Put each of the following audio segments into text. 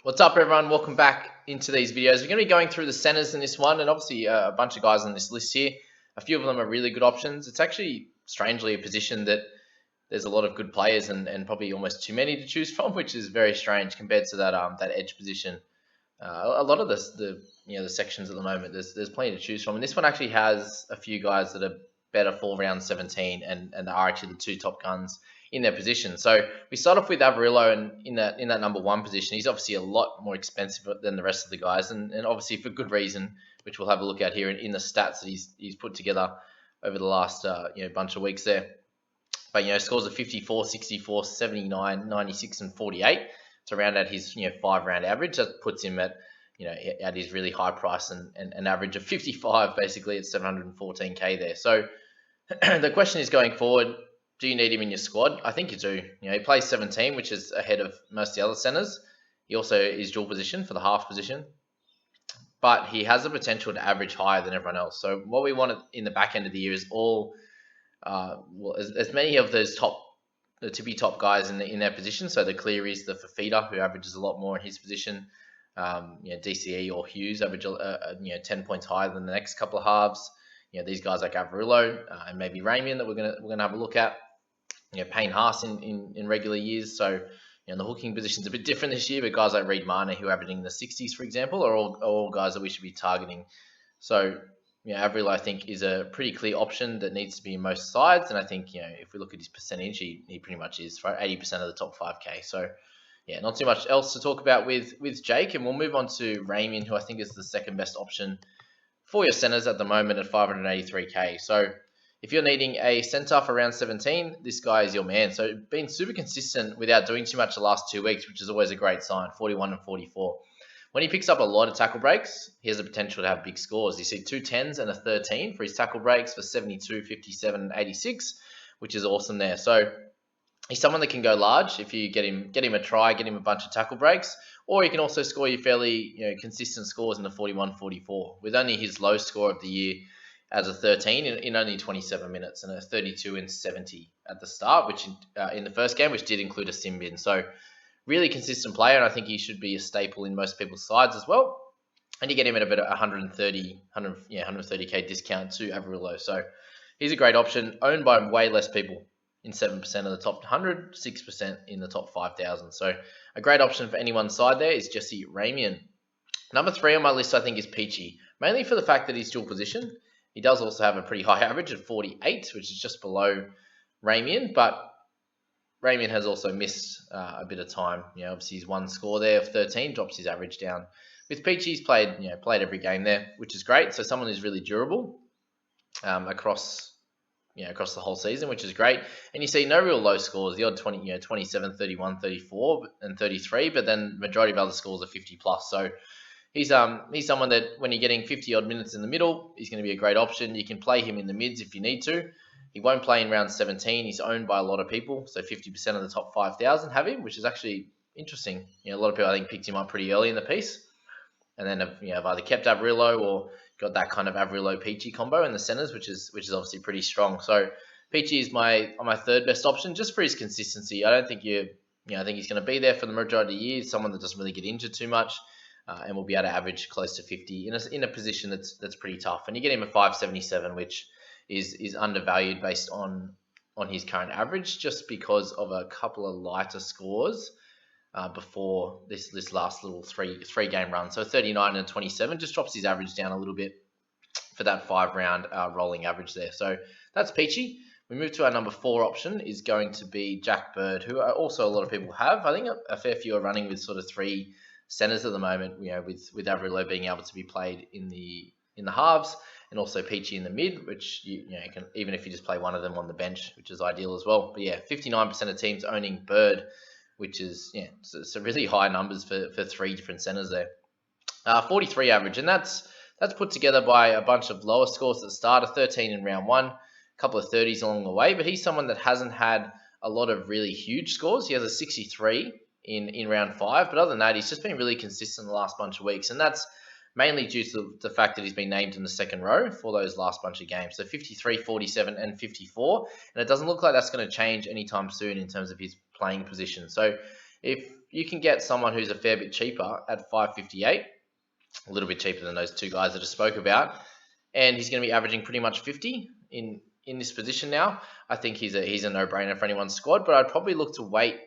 What's up, everyone? Welcome back into these videos. We're going to be going through the centers in this one, and obviously a bunch of guys on this list here. A few of them are really good options. It's actually strangely a position that there's a lot of good players and probably almost too many to choose from, which is very strange compared to that edge position. A lot of the sections at the moment, there's plenty to choose from, and this one actually has a few guys that are better for round 17 and are actually the two top guns in their position. So we start off with Averillo, and in that number one position, he's obviously a lot more expensive than the rest of the guys, and obviously for good reason, which we'll have a look at here in the stats that he's put together over the last bunch of weeks there. But scores of 54, 64, 79, 96, and 48 to round out his 5-round average. That puts him at at his really high price and an average of 55 basically at 714k there. So the question is, going forward, do you need him in your squad? I think you do. He plays 17, which is ahead of most of the other centers. He also is dual position for the half position, but he has the potential to average higher than everyone else. So what we want in the back end of the year is as many of those top guys in their position. So the Clearys, the Fafita, who averages a lot more in his position. DCE or Hughes average 10 points higher than the next couple of halves. These guys like Averillo and maybe Ramien that we're gonna have a look at. Payne Haas in regular years. So the hooking position's a bit different this year, but guys like Reed Marner, who are averaging in the 60s, for example, are all guys that we should be targeting. So Averillo, I think, is a pretty clear option that needs to be in most sides, and I think if we look at his percentage, he pretty much is for 80% of the top 5k. So not too much else to talk about with Jake, and we'll move on to Ramien, who I think is the second best option for your centers at the moment at 583k. So if you're needing a center for round 17, this guy is your man. So been super consistent without doing too much the last 2 weeks, which is always a great sign, 41 and 44. When he picks up a lot of tackle breaks, he has the potential to have big scores. You see 2 10s and a 13 for his tackle breaks for 72, 57, and 86, which is awesome there. So he's someone that can go large if you get him a try, get him a bunch of tackle breaks, or he can also score you fairly consistent scores in the 41, 44, with only his low score of the year as a 13 in only 27 minutes and a 32 and 70 at the start, which in the first game, which did include a sim bin. So really consistent player, and I think he should be a staple in most people's sides as well. And you get him at about 130k discount to Averillo. So he's a great option, owned by way less people in 7% of the top 100, 6% in the top 5,000. So a great option for anyone's side there is Jesse Ramien. Number 3 on my list, I think, is Peachey, mainly for the fact that he's dual position. He does also have a pretty high average of 48, which is just below Ramien, but Ramien has also missed a bit of time. Obviously his one score there of 13 drops his average down. With Peachey, he's played every game there, which is great. So someone who's really durable across the whole season, which is great. And you see no real low scores, the odd 20, 27, 31, 34, and 33, but then majority of other scores are 50 plus. So he's someone that when you're getting 50 odd minutes in the middle, he's going to be a great option. You can play him in the mids if you need to. He won't play in round 17. He's owned by a lot of people, so 50% of the top 5,000 have him, which is actually interesting. A lot of people, I think, picked him up pretty early in the piece, and then have either kept Averillo or got that kind of Averillo Peachey combo in the centers, which is obviously pretty strong. So Peachey is my third best option just for his consistency. I don't think I think he's going to be there for the majority of the year. Someone that doesn't really get injured too much, and will be able to average close to 50 in a position that's pretty tough. And you get him a 577, which is undervalued based on his current average, just because of a couple of lighter scores before this last little three game run. So 39 and 27 just drops his average down a little bit for that 5-round rolling average there. So that's Peachey. We move to our number 4 option is going to be Jack Bird, who also a lot of people have. I think a fair few are running with sort of 3 centers at the moment, with Averillo being able to be played in the halves, and also Peachey in the mid, which you can, even if you just play one of them on the bench, which is ideal as well. But 59% of teams owning Bird, which is so really high numbers for 3 different centers there. 43 average, and that's put together by a bunch of lower scores at the start, a 13 in round 1, a couple of 30s along the way. But he's someone that hasn't had a lot of really huge scores. He has a 63 in round 5, but other than that, he's just been really consistent the last bunch of weeks, and that's mainly due to the fact that he's been named in the second row for those last bunch of games. So 53, 47, and 54. And it doesn't look like that's going to change anytime soon in terms of his playing position. So if you can get someone who's a fair bit cheaper at 558, a little bit cheaper than those two guys that I spoke about, and he's going to be averaging pretty much 50 in this position now. I think he's a no-brainer for anyone's squad, but I'd probably look to wait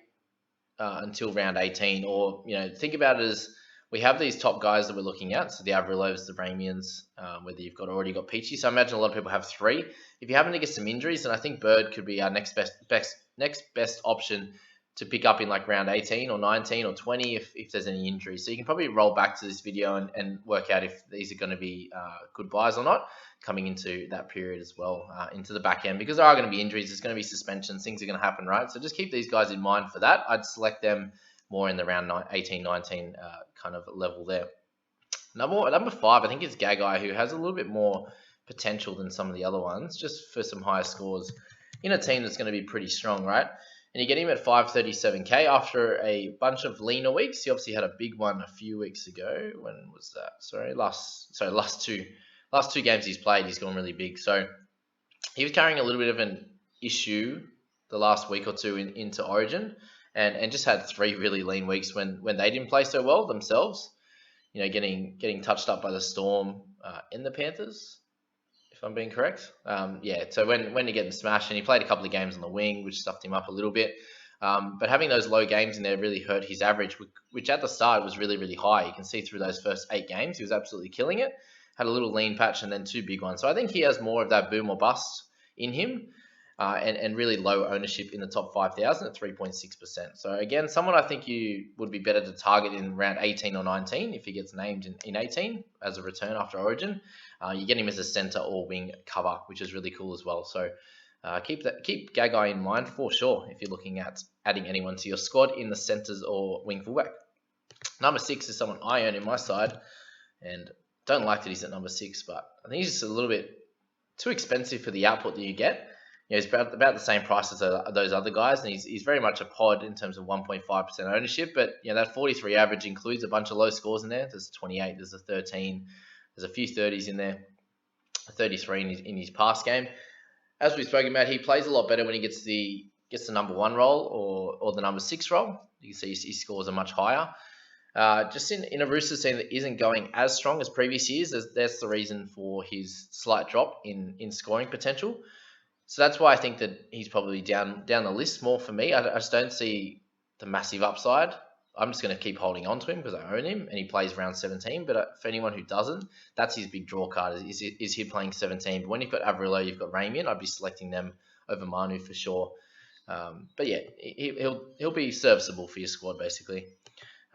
until round 18, or think about it as we have these top guys that we're looking at, so the Averillos, the Ramiens, whether you've already got Peachey. So I imagine a lot of people have three. If you happen to get some injuries, then I think Bird could be our next best option to pick up in like round 18 or 19 or 20 if there's any injuries. So you can probably roll back to this video and work out if these are going to be good buys or not coming into that period as well, into the back end, because there are going to be injuries, there's going to be suspensions, things are going to happen, right? So just keep these guys in mind for that. I'd select them more in the round 18, 19 kind of level there. Number 5, I think it's Gagai, who has a little bit more potential than some of the other ones, just for some higher scores in a team that's going to be pretty strong, right? And you get him at 537k after a bunch of leaner weeks. He obviously had a big one a few weeks ago. When was that? Last two games he's played, he's gone really big. So he was carrying a little bit of an issue the last week or two into Origin, and just had 3 really lean weeks when they didn't play so well themselves. Getting touched up by the Storm and the Panthers, if I'm being correct. So when you're getting smashed, and he played a couple of games on the wing, which stuffed him up a little bit. But having those low games in there really hurt his average, which at the start was really, really high. You can see through those first 8 games, he was absolutely killing it. Had a little lean patch and then 2 big ones. So I think he has more of that boom or bust in him, and really low ownership in the top 5,000 at 3.6%. So again, someone I think you would be better to target in round 18 or 19 if he gets named in 18 as a return after Origin. You get him as a centre or wing cover, which is really cool as well. So keep Gagai in mind for sure if you're looking at adding anyone to your squad in the centres or wing fullback. Number 6 is someone I own in my side, and don't like that he's at number 6, but I think he's just a little bit too expensive for the output that you get. He's about the same price as those other guys, and he's very much a pod in terms of 1.5% ownership. But that 43 average includes a bunch of low scores in there. There's a 28, there's a 13, there's a few 30s in there, a 33 in his pass game. As we've spoken about, he plays a lot better when he gets the number 1 role or the number 6 role. You can see his scores are much higher. Just in a Roosters team that isn't going as strong as previous years, that's the reason for his slight drop in scoring potential. So that's why I think that he's probably down the list more for me. I just don't see the massive upside. I'm just going to keep holding on to him because I own him and he plays round 17. But for anyone who doesn't, that's his big draw card, is he playing 17. But when you've got Averillo, you've got Ramien, I'd be selecting them over Manu for sure. But yeah, he'll be serviceable for your squad basically.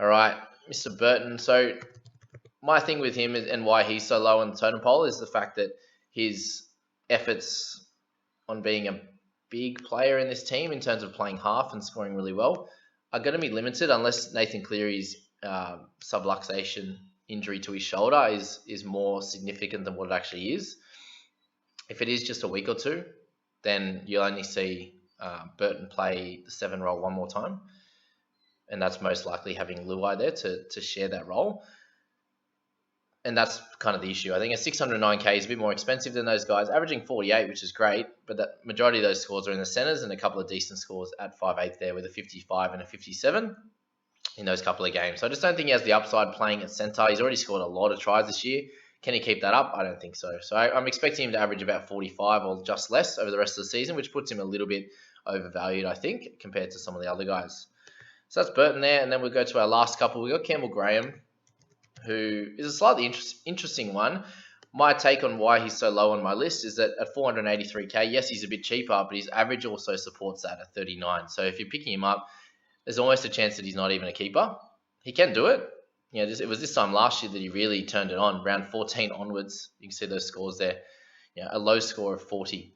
All right, Mr. Burton. So my thing with him and why he's so low on the totem pole is the fact that his efforts on being a big player in this team in terms of playing half and scoring really well are going to be limited unless Nathan Cleary's subluxation injury to his shoulder is more significant than what it actually is. If it is just a week or two, then you'll only see Burton play the 7 role one more time. And that's most likely having Luai there to share that role. And that's kind of the issue. I think a 609k is a bit more expensive than those guys, averaging 48, which is great. But the majority of those scores are in the centres and a couple of decent scores at 5'8" there with a 55 and a 57 in those couple of games. So I just don't think he has the upside playing at centre. He's already scored a lot of tries this year. Can he keep that up? I don't think so. So I'm expecting him to average about 45 or just less over the rest of the season, which puts him a little bit overvalued, I think, compared to some of the other guys. So that's Burton there, and then we'll go to our last couple. We've got Campbell Graham, who is a slightly interesting one. My take on why he's so low on my list is that at 483k, yes, he's a bit cheaper, but his average also supports that at 39. So if you're picking him up, there's almost a chance that he's not even a keeper. He can do it. It was this time last year that he really turned it on. Round 14 onwards, you can see those scores there. A low score of 40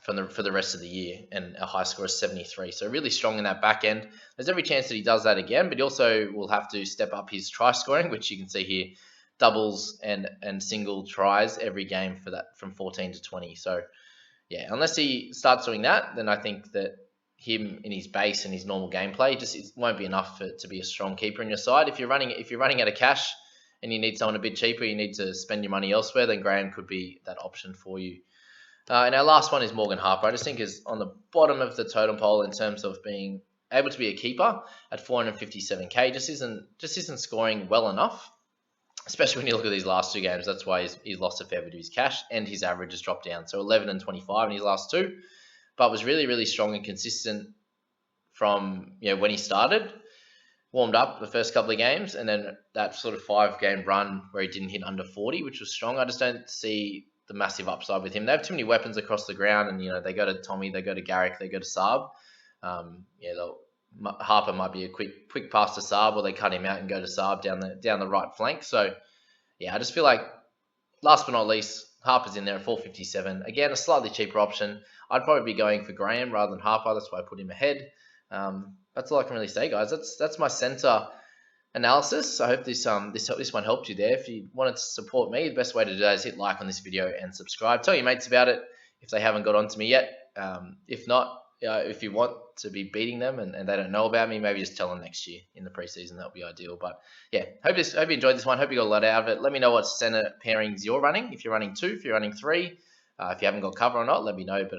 for the rest of the year and a high score of 73. So really strong in that back end. There's every chance that he does that again, but he also will have to step up his try scoring, which you can see here, doubles and single tries every game for that from 14 to 20. So yeah, unless he starts doing that, then I think that him in his base and his normal gameplay, it won't be enough to be a strong keeper in your side. If you're running out of cash and you need someone a bit cheaper, you need to spend your money elsewhere, then Graham could be that option for you. And our last one is Morgan Harper. I just think is on the bottom of the totem pole in terms of being able to be a keeper at 457k. Just isn't scoring well enough, especially when you look at these last 2 games. That's why he's lost a fair bit of his cash, and his average has dropped down. So 11 and 25 in his last 2, but was really, really strong and consistent from when he started. Warmed up the first couple of games, and then that sort of 5-game run where he didn't hit under 40, which was strong. I just don't see the massive upside with him. They have too many weapons across the ground, and they go to Tommy, they go to Garrick, they go to Saab. Harper might be a quick pass to Saab, or they cut him out and go to Saab down the right flank. So I just feel like, last but not least, Harper's in there at 457. Again, a slightly cheaper option. I'd probably be going for Graham rather than Harper. That's why I put him ahead. That's all I can really say, guys. That's my center analysis. I hope this one helped you there. If you wanted to support me, the best way to do that is hit like on this video and subscribe. Tell your mates about it if they haven't got onto me yet. If not, if you want to be beating them and they don't know about me, maybe just tell them next year in the preseason. That'll be ideal. But hope you enjoyed this one. Hope you got a lot out of it. Let me know what center pairings you're running. If you're running 2, if you're running 3. If you haven't got cover or not, let me know. But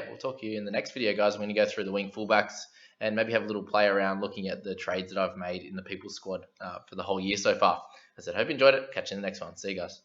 we'll talk to you in the next video, guys. I'm going to go through the wing fullbacks and maybe have a little play around looking at the trades that I've made in the People squad for the whole year so far. As I said, hope you enjoyed it. Catch you in the next one. See you guys.